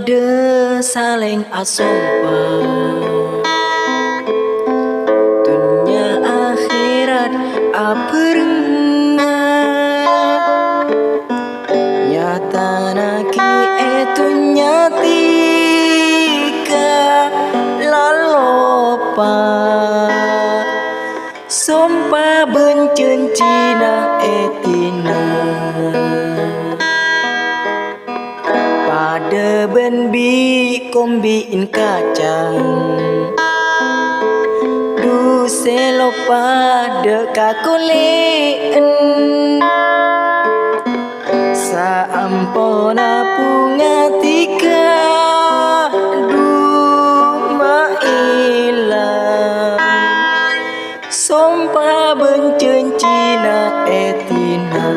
pada saling asumpah dunia akhirat aperengan nyata naki itu nyatika lalopa sumpah bencencina etina pada benbi kombiin kacang du selo pada kakuleen saampona pungatika du mailang sumpah bencencina etina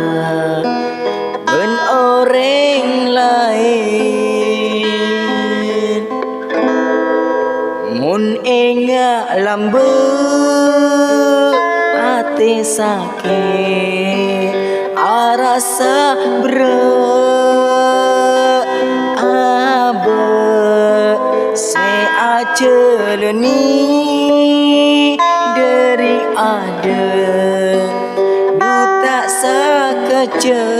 ben orang lain mun enga lambe ate sakit arasa abe se aceleni dari ada duta sakecel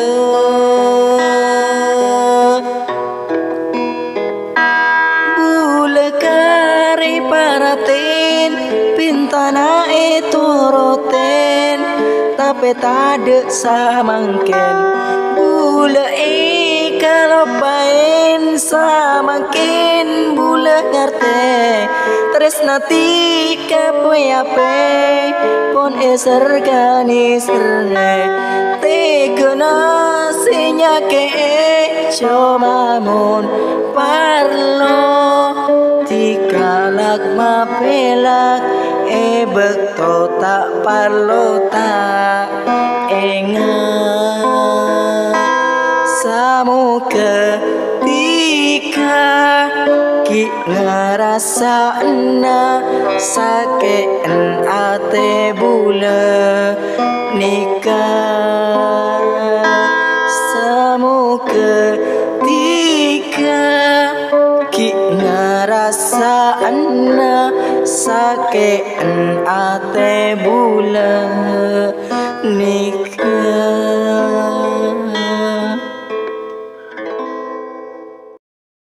bule kari paratin pintana itu roten tapi tade samangken bule kalau pain samakin bule ngarte tresna tika poyape pon esergani serne tegena sinyake comamun parlo tikalak mapelak bekto tak parlo tak engat samu ketika ki ngerasana sakean ate bula nikah samu ketika ki ngerasana sakean ate bula nikah